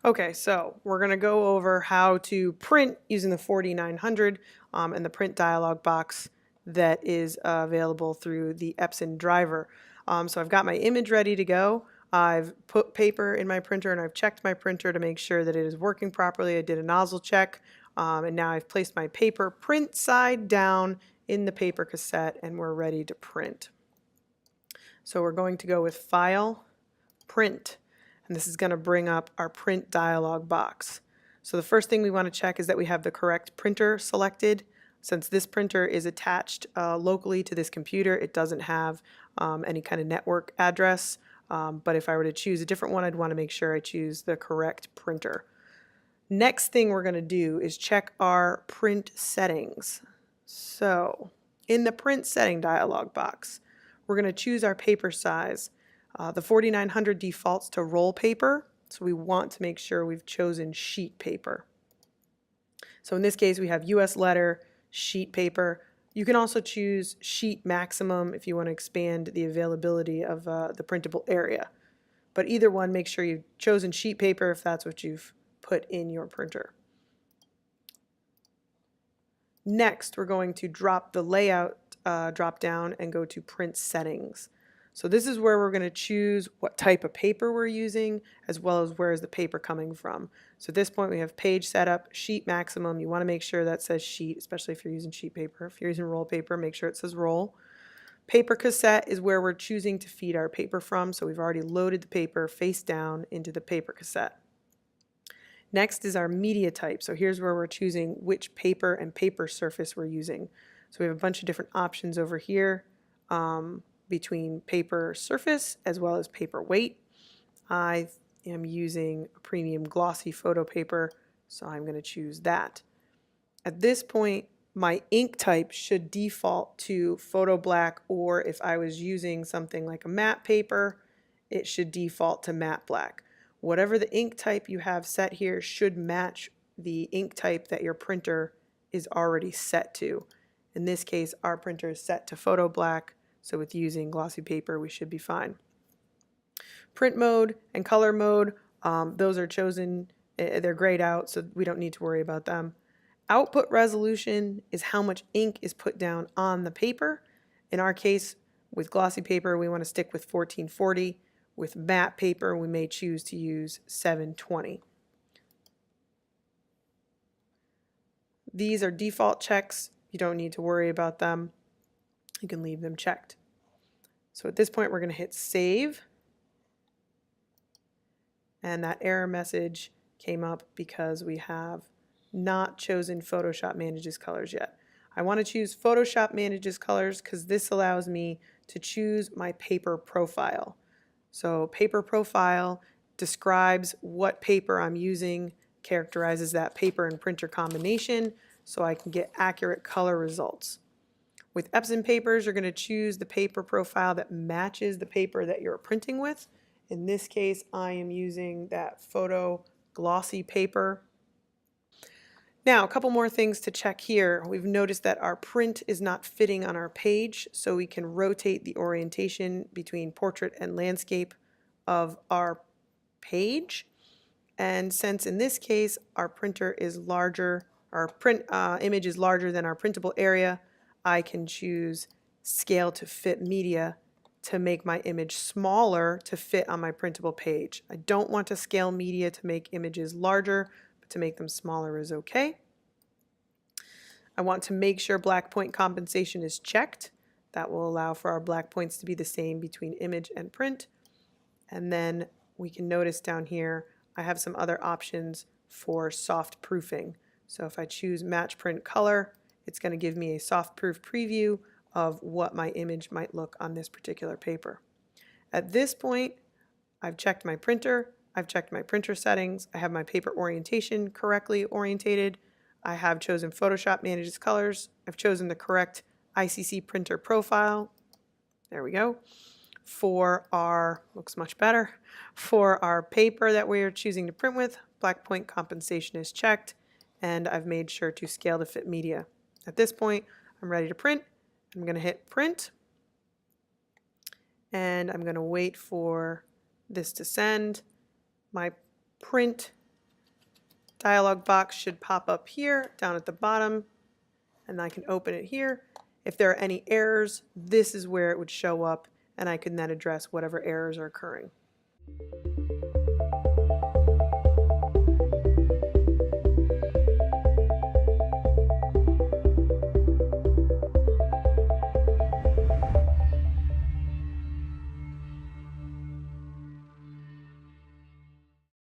Okay, so we're going to go over how to print using the 4900 and the print dialog box that is available through the Epson driver. So I've got my image ready to go. I've put paper in my printer and I've checked my printer to make sure that it is working properly. I did a nozzle check and now I've placed my paper print side down in the paper cassette and we're ready to print. So we're going to go with File, Print. And this is going to bring up our print dialog box. So the first thing we want to check is that we have the correct printer selected. Since this printer is attached locally to this computer, it doesn't have any kind of network address. But if I were to choose a different one, I'd want to make sure I choose the correct printer. Next thing we're going to do is check our print settings. So in the print setting dialog box, we're going to choose our paper size. The 4900 defaults to roll paper, so we want to make sure we've chosen sheet paper. So in this case, we have US letter, sheet paper. You can also choose sheet maximum if you want to expand the availability of the printable area. But either one, make sure you've chosen sheet paper if that's what you've put in your printer. Next, we're going to drop the layout drop down and go to print settings. So this is where we're going to choose what type of paper we're using, as well as where is the paper coming from. So at this point we have page setup, sheet maximum. You want to make sure that says sheet, especially if you're using sheet paper. If you're using roll paper, make sure it says roll. Paper cassette is where we're choosing to feed our paper from. So we've already loaded the paper face down into the paper cassette. Next is our media type. So here's where we're choosing which paper and paper surface we're using. So we have a bunch of different options over here. Between paper surface as well as paper weight. I am using a premium glossy photo paper, so I'm going to choose that. At this point, my ink type should default to photo black, or if I was using something like a matte paper, it should default to matte black. Whatever the ink type you have set here should match the ink type that your printer is already set to. In this case, our printer is set to photo black. So with using glossy paper, we should be fine. Print mode and color mode, those are chosen. They're grayed out, so we don't need to worry about them. Output resolution is how much ink is put down on the paper. In our case, with glossy paper, we want to stick with 1440. With matte paper, we may choose to use 720. These are default checks. You don't need to worry about them. You can leave them checked. So at this point, we're going to hit save. And that error message came up because we have not chosen Photoshop Manages Colors yet. I want to choose Photoshop Manages Colors because this allows me to choose my paper profile. So paper profile describes what paper I'm using, characterizes that paper and printer combination so I can get accurate color results. With Epson papers, you're going to choose the paper profile that matches the paper that you're printing with. In this case, I am using that photo glossy paper. Now, a couple more things to check here. We've noticed that our print is not fitting on our page, so we can rotate the orientation between portrait and landscape of our page. And since in this case, our printer is larger, our print image is larger than our printable area, I can choose Scale to Fit Media to make my image smaller to fit on my printable page. I don't want to scale media to make images larger, but to make them smaller is okay. I want to make sure black point compensation is checked. That will allow for our black points to be the same between image and print. And then we can notice down here, I have some other options for soft proofing. So if I choose Match Print Color, it's going to give me a soft proof preview of what my image might look on this particular paper. At this point, I've checked my printer, I've checked my printer settings, I have my paper orientation correctly orientated, I have chosen Photoshop Manages Colors, I've chosen the correct ICC printer profile, there we go, for our, looks much better, for our paper that we are choosing to print with, black point compensation is checked, and I've made sure to scale to fit media. At this point, I'm ready to print. I'm going to hit print, and I'm going to wait for this to send. My print dialog box should pop up here, down at the bottom, and I can open it here. If there are any errors, this is where it would show up, and I can then address whatever errors are occurring.